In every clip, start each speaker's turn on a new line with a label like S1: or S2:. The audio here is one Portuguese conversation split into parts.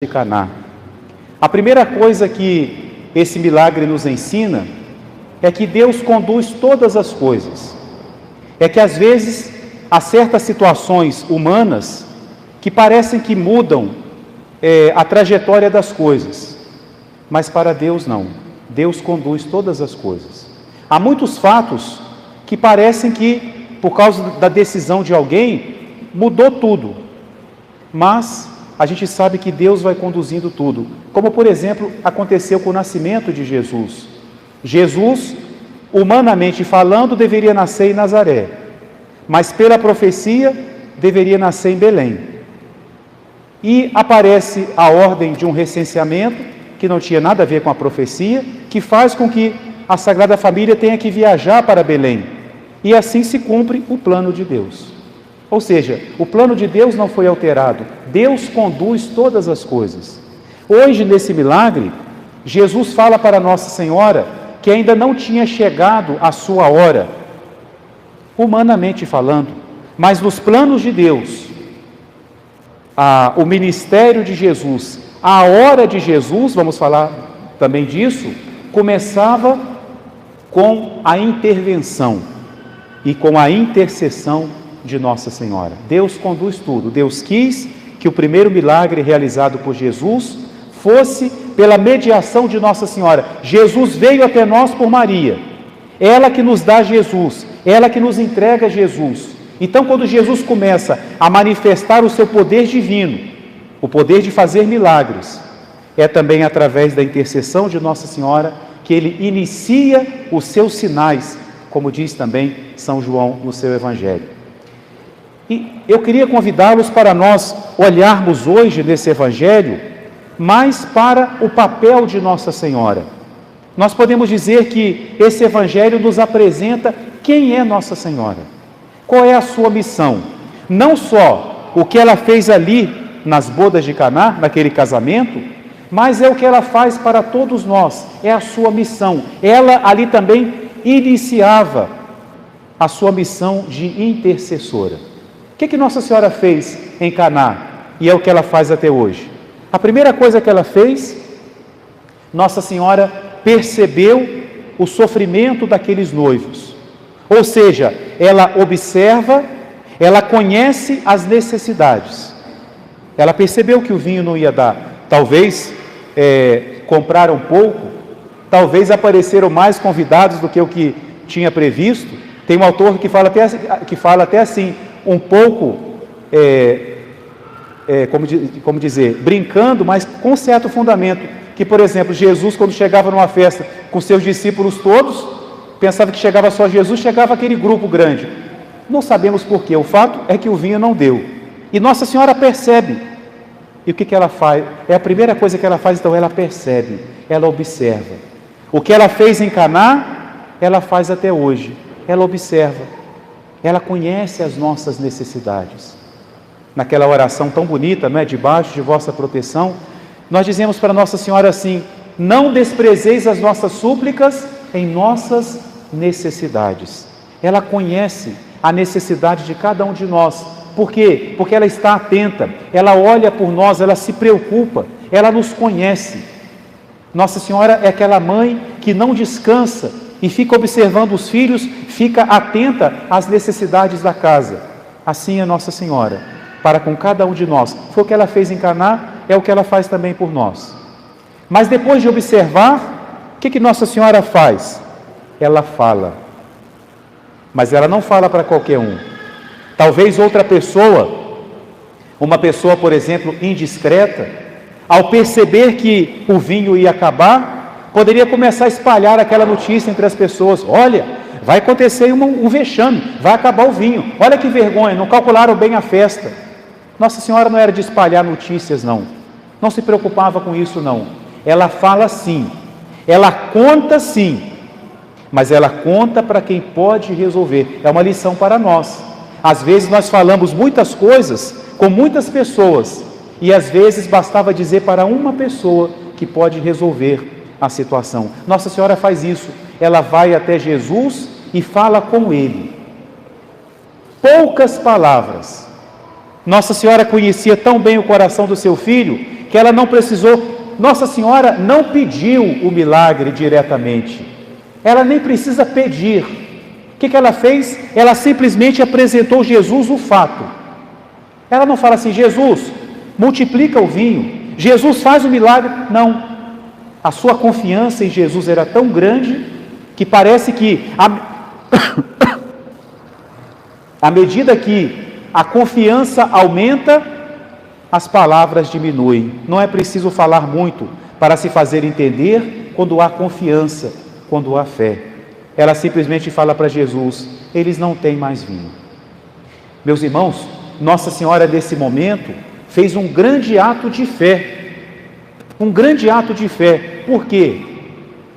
S1: de Caná. A primeira coisa que esse milagre nos ensina é que Deus conduz todas as coisas. É que às vezes há certas situações humanas que parecem que mudam a trajetória das coisas, mas para Deus não. Deus conduz todas as coisas. Há muitos fatos que parecem que, por causa da decisão de alguém, mudou tudo, mas a gente sabe que Deus vai conduzindo tudo, como por exemplo aconteceu com o nascimento de Jesus. Jesus, humanamente falando, deveria nascer em Nazaré, mas pela profecia deveria nascer em Belém. E aparece a ordem de um recenseamento, que não tinha nada a ver com a profecia, que faz com que a Sagrada Família tenha que viajar para Belém, e assim se cumpre o plano de Deus. Ou seja, o plano de Deus não foi alterado. Deus conduz todas as coisas. Hoje, nesse milagre, Jesus fala para Nossa Senhora que ainda não tinha chegado a sua hora, humanamente falando, mas nos planos de Deus, o ministério de Jesus, a hora de Jesus, vamos falar também disso, começava com a intervenção e com a intercessão de Nossa Senhora. Deus conduz tudo. Deus quis que o primeiro milagre realizado por Jesus fosse pela mediação de Nossa Senhora. Jesus veio até nós por Maria. Ela que nos dá Jesus, ela que nos entrega Jesus. Então, quando Jesus começa a manifestar o seu poder divino, o poder de fazer milagres, é também através da intercessão de Nossa Senhora que ele inicia os seus sinais, como diz também São João no seu Evangelho. E eu queria convidá-los para nós olharmos hoje nesse Evangelho mais para o papel de Nossa Senhora. Nós podemos dizer que esse Evangelho nos apresenta quem é Nossa Senhora, qual é a sua missão, não só o que ela fez ali nas bodas de Caná, naquele casamento, mas é o que ela faz para todos nós, é a sua missão. Ela ali também iniciava a sua missão de intercessora. O que Nossa Senhora fez em Caná? E é o que ela faz até hoje. A primeira coisa que ela fez, Nossa Senhora percebeu o sofrimento daqueles noivos. Ou seja, ela observa, ela conhece as necessidades. Ela percebeu que o vinho não ia dar. Talvez compraram pouco, talvez apareceram mais convidados do que o que tinha previsto. Tem um autor que fala até assim, um pouco, como dizer, brincando, mas com certo fundamento, que, por exemplo, Jesus, quando chegava numa festa com seus discípulos todos, pensava que chegava só Jesus, chegava aquele grupo grande. Não sabemos porquê, o fato é que o vinho não deu. E Nossa Senhora percebe. E o que ela faz? É a primeira coisa que ela faz, então ela percebe, ela observa. O que ela fez em Caná, ela faz até hoje. Ela observa, ela conhece as nossas necessidades. Naquela oração tão bonita, não é? Debaixo de vossa proteção, nós dizemos para Nossa Senhora assim: não desprezeis as nossas súplicas em nossas necessidades. Ela conhece a necessidade de cada um de nós. Por quê? Porque ela está atenta, ela olha por nós, ela se preocupa, ela nos conhece. Nossa Senhora é aquela mãe que não descansa e fica observando os filhos, fica atenta às necessidades da casa. Assim é Nossa Senhora, para com cada um de nós. Foi o que ela fez em Caná, é o que ela faz também por nós. Mas depois de observar, o que Nossa Senhora faz? Ela fala. Mas ela não fala para qualquer um. Talvez outra pessoa, uma pessoa, por exemplo, indiscreta, ao perceber que o vinho ia acabar, poderia começar a espalhar aquela notícia entre as pessoas: olha, vai acontecer um vexame, vai acabar o vinho, olha que vergonha, não calcularam bem a festa. Nossa Senhora não era de espalhar notícias, não se preocupava com isso, não. Ela fala sim, ela conta sim, mas ela conta para quem pode resolver. É uma lição para nós. Às vezes nós falamos muitas coisas com muitas pessoas, e às vezes bastava dizer para uma pessoa que pode resolver a situação. Nossa Senhora faz isso, ela vai até Jesus e fala com ele. Poucas palavras, Nossa Senhora conhecia tão bem o coração do seu filho que ela não precisou, Nossa Senhora não pediu o milagre diretamente, ela nem precisa pedir. O que ela fez? Ela simplesmente apresentou Jesus o fato. Ela não fala assim: Jesus, multiplica o vinho, Jesus faz o milagre. Não, a sua confiança em Jesus era tão grande que parece que à medida que a confiança aumenta, as palavras diminuem. Não é preciso falar muito para se fazer entender quando há confiança, quando há fé. Ela simplesmente fala para Jesus: eles não têm mais vinho. Meus irmãos, Nossa Senhora nesse momento fez um grande ato de fé. Um grande ato de fé. Por quê?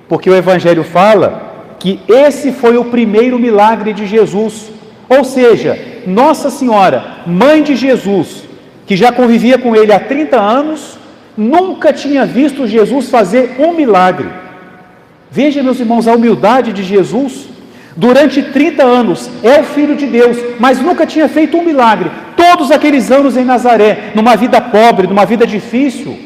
S1: Porque o Evangelho fala que esse foi o primeiro milagre de Jesus. Ou seja, Nossa Senhora, mãe de Jesus, que já convivia com ele há 30 anos, nunca tinha visto Jesus fazer um milagre. Veja, meus irmãos, a humildade de Jesus. Durante 30 anos é o Filho de Deus, mas nunca tinha feito um milagre. Todos aqueles anos em Nazaré, numa vida pobre, numa vida difícil,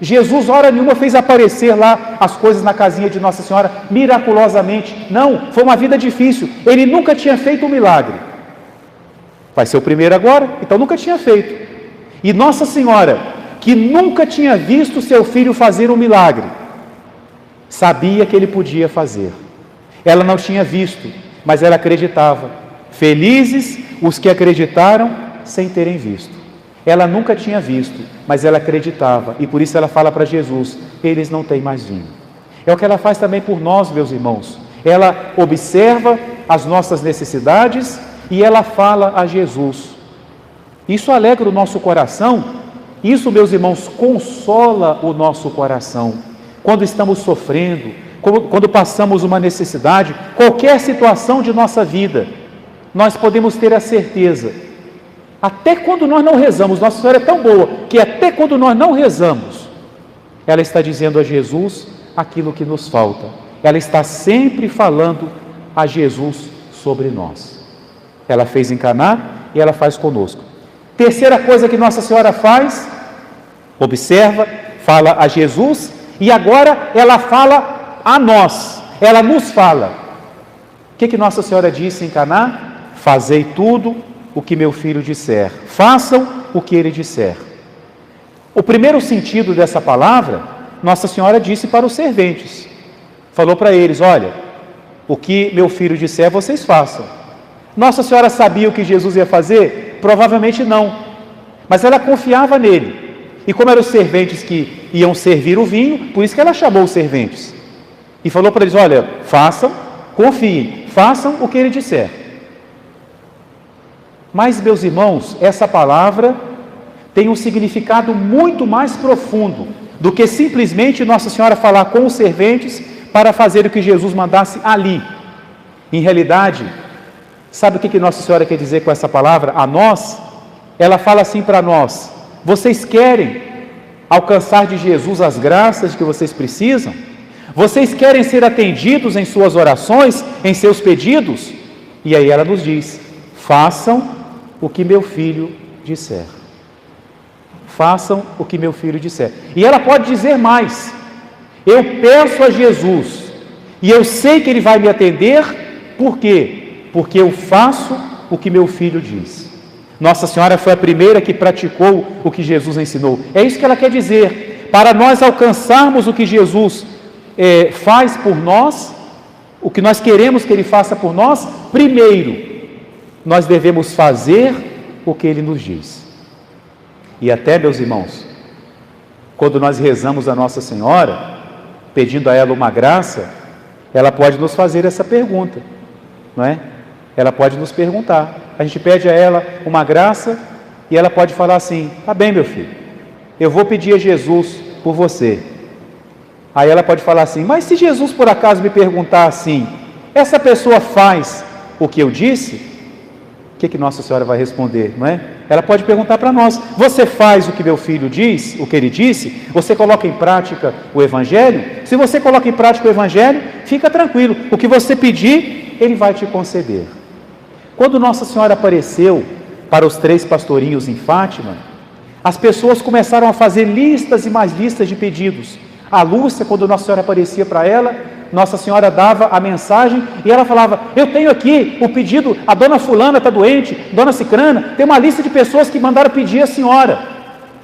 S1: Jesus, hora nenhuma, fez aparecer lá as coisas na casinha de Nossa Senhora, miraculosamente. Não, foi uma vida difícil. Ele nunca tinha feito um milagre. Vai ser o primeiro agora? Então nunca tinha feito. E Nossa Senhora, que nunca tinha visto seu filho fazer um milagre, sabia que ele podia fazer. Ela não tinha visto, mas ela acreditava. Felizes os que acreditaram sem terem visto. Ela nunca tinha visto, mas ela acreditava, e por isso ela fala para Jesus: eles não têm mais vinho. É o que ela faz também por nós, meus irmãos. Ela observa as nossas necessidades e ela fala a Jesus. Isso alegra o nosso coração. Isso, meus irmãos, consola o nosso coração. Quando estamos sofrendo, quando passamos uma necessidade, qualquer situação de nossa vida, nós podemos ter a certeza, até quando nós não rezamos, Nossa Senhora é tão boa, que até quando nós não rezamos, ela está dizendo a Jesus aquilo que nos falta. Ela está sempre falando a Jesus sobre nós. Ela fez em Caná e ela faz conosco. Terceira coisa que Nossa Senhora faz: observa, fala a Jesus, e agora ela fala a nós, ela nos fala. O que Nossa Senhora disse em Caná? Fazei tudo o que meu filho disser, façam o que ele disser. O primeiro sentido dessa palavra, Nossa Senhora disse para os serventes, falou para eles: olha, o que meu filho disser, vocês façam. Nossa Senhora sabia o que Jesus ia fazer? Provavelmente não, mas ela confiava nele. E como eram os serventes que iam servir o vinho, por isso que ela chamou os serventes e falou para eles: olha, façam, confiem, façam o que ele disser. Mas, meus irmãos, essa palavra tem um significado muito mais profundo do que simplesmente Nossa Senhora falar com os serventes para fazer o que Jesus mandasse ali. Em realidade, sabe o que Nossa Senhora quer dizer com essa palavra? A nós, ela fala assim para nós: vocês querem alcançar de Jesus as graças que vocês precisam? Vocês querem ser atendidos em suas orações, em seus pedidos? E aí ela nos diz: façam o que meu filho disser. Façam o que meu filho disser. E ela pode dizer mais: eu peço a Jesus e eu sei que ele vai me atender. Por quê? Porque eu faço o que meu filho diz. Nossa Senhora foi a primeira que praticou o que Jesus ensinou. É isso que ela quer dizer. Para nós alcançarmos o que Jesus faz por nós, o que nós queremos que ele faça por nós, primeiro nós devemos fazer o que ele nos diz. E até, meus irmãos, quando nós rezamos a Nossa Senhora, pedindo a ela uma graça, ela pode nos fazer essa pergunta, não é? Ela pode nos perguntar. A gente pede a ela uma graça e ela pode falar assim: tá bem, meu filho, eu vou pedir a Jesus por você. Aí ela pode falar assim: mas se Jesus por acaso me perguntar assim, essa pessoa faz o que eu disse? O que Nossa Senhora vai responder, não é? Ela pode perguntar para nós: você faz o que meu filho diz, o que ele disse? Você coloca em prática o Evangelho? Se você coloca em prática o Evangelho, fica tranquilo, o que você pedir, ele vai te conceder. Quando Nossa Senhora apareceu para os 3 pastorinhos em Fátima, As pessoas começaram a fazer listas e mais listas de pedidos. A Lúcia, quando Nossa Senhora aparecia para ela, Nossa Senhora dava a mensagem e ela falava: eu tenho aqui o pedido, a dona fulana está doente, dona Cicrana, tem uma lista de pessoas que mandaram pedir a senhora,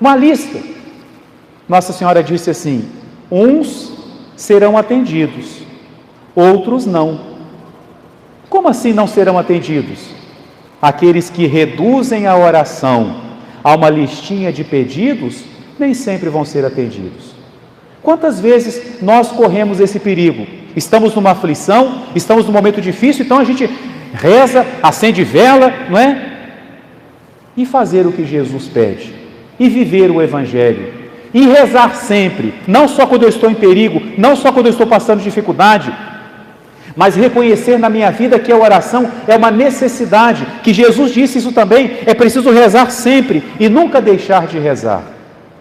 S1: uma lista. Nossa Senhora disse assim: uns serão atendidos, outros não. Como assim não serão atendidos? Aqueles que reduzem a oração a uma listinha de pedidos, nem sempre vão ser atendidos. Quantas vezes nós corremos esse perigo? Estamos numa aflição, estamos num momento difícil, então a gente reza, acende vela, não é? E fazer o que Jesus pede, e viver o Evangelho, e rezar sempre, não só quando eu estou em perigo, não só quando eu estou passando dificuldade, mas reconhecer na minha vida que a oração é uma necessidade, que Jesus disse isso também, é preciso rezar sempre e nunca deixar de rezar.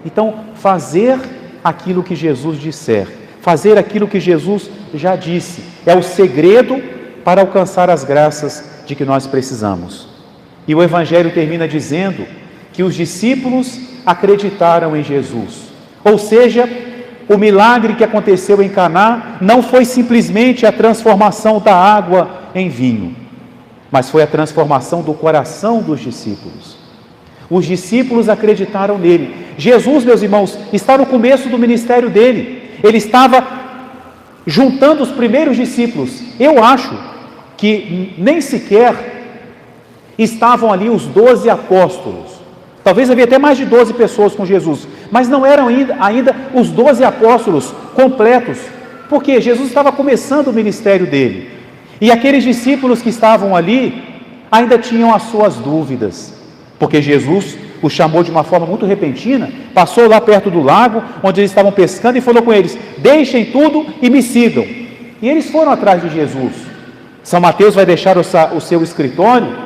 S1: Então, fazer aquilo que Jesus disser, fazer aquilo que Jesus já disse, é o segredo para alcançar as graças de que nós precisamos. E o Evangelho termina dizendo que os discípulos acreditaram em Jesus, ou seja, o milagre que aconteceu em Caná não foi simplesmente a transformação da água em vinho, mas foi a transformação do coração dos discípulos. Os discípulos acreditaram nele. Jesus, meus irmãos, está no começo do ministério dele. Ele estava juntando os primeiros discípulos. Eu acho que nem sequer estavam ali os 12 apóstolos. Talvez havia até mais de 12 pessoas com Jesus, mas não eram ainda os 12 apóstolos completos, porque Jesus estava começando o ministério dele. E aqueles discípulos que estavam ali ainda tinham as suas dúvidas, porque Jesus os chamou de uma forma muito repentina, passou lá perto do lago, onde eles estavam pescando, e falou com eles: deixem tudo e me sigam. E eles foram atrás de Jesus. São Mateus vai deixar o seu escritório,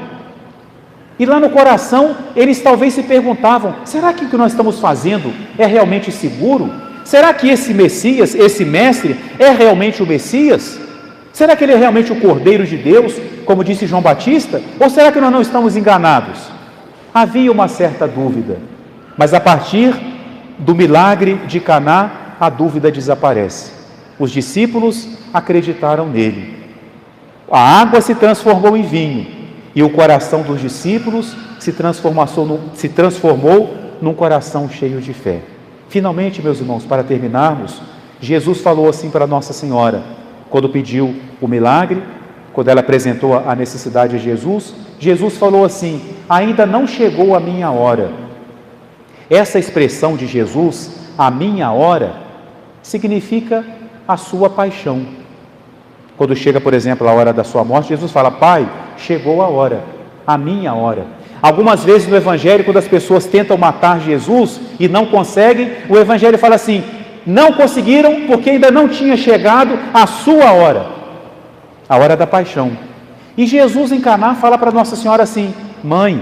S1: e lá no coração, eles talvez se perguntavam: será que o que nós estamos fazendo é realmente seguro? Será que esse Messias, esse mestre, é realmente o Messias? Será que ele é realmente o Cordeiro de Deus, como disse João Batista? Ou será que nós não estamos enganados? Havia uma certa dúvida, mas a partir do milagre de Caná, a dúvida desaparece. Os discípulos acreditaram nele. A água se transformou em vinho, e o coração dos discípulos se transformou num coração cheio de fé. Finalmente, meus irmãos, para terminarmos, Jesus falou assim para Nossa Senhora, quando pediu o milagre, quando ela apresentou a necessidade a Jesus, Jesus falou assim: ainda não chegou a minha hora. Essa expressão de Jesus, a minha hora, significa a sua paixão. Quando chega, por exemplo, a hora da sua morte, Jesus fala: Pai, chegou a hora, a minha hora. Algumas vezes no Evangelho, quando as pessoas tentam matar Jesus e não conseguem, o Evangelho fala assim: não conseguiram porque ainda não tinha chegado a sua hora, a hora da paixão. E Jesus em Caná fala para Nossa Senhora assim: mãe,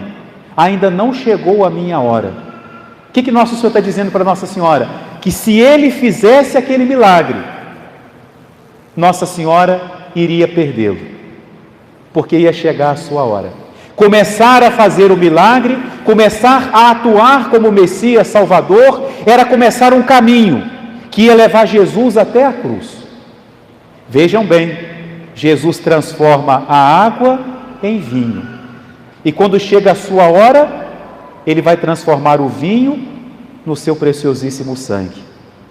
S1: ainda não chegou a minha hora. O que Nosso Senhor está dizendo para Nossa Senhora? Que se Ele fizesse aquele milagre, Nossa Senhora iria perdê-lo, porque ia chegar a sua hora. Começar a fazer o milagre, começar a atuar como Messias Salvador, era começar um caminho que ia levar Jesus até a cruz. Vejam bem, Jesus transforma a água em vinho, e quando chega a sua hora, Ele vai transformar o vinho no seu preciosíssimo sangue.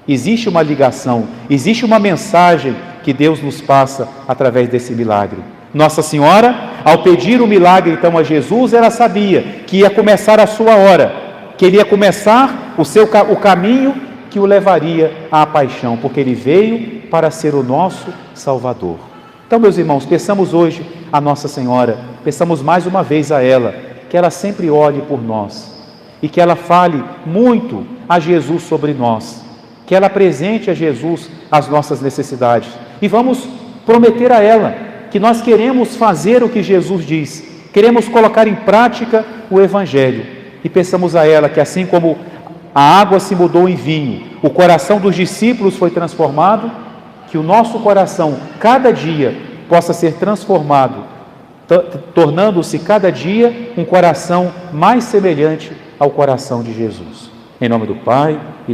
S1: Existe uma ligação, existe uma mensagem que Deus nos passa através desse milagre. Nossa Senhora, ao pedir o milagre então a Jesus, ela sabia que ia começar a sua hora, que Ele ia começar o caminho que o levaria à paixão, porque Ele veio para ser o nosso Salvador. Então, meus irmãos, peçamos hoje a Nossa Senhora, peçamos mais uma vez a ela, que ela sempre olhe por nós, e que ela fale muito a Jesus sobre nós, que ela apresente a Jesus as nossas necessidades, e vamos prometer a ela que nós queremos fazer o que Jesus diz, queremos colocar em prática o Evangelho, e peçamos a ela que, assim como a água se mudou em vinho, o coração dos discípulos foi transformado, que o nosso coração, cada dia, possa ser transformado, tornando-se cada dia um coração mais semelhante ao coração de Jesus. Em nome do Pai, e do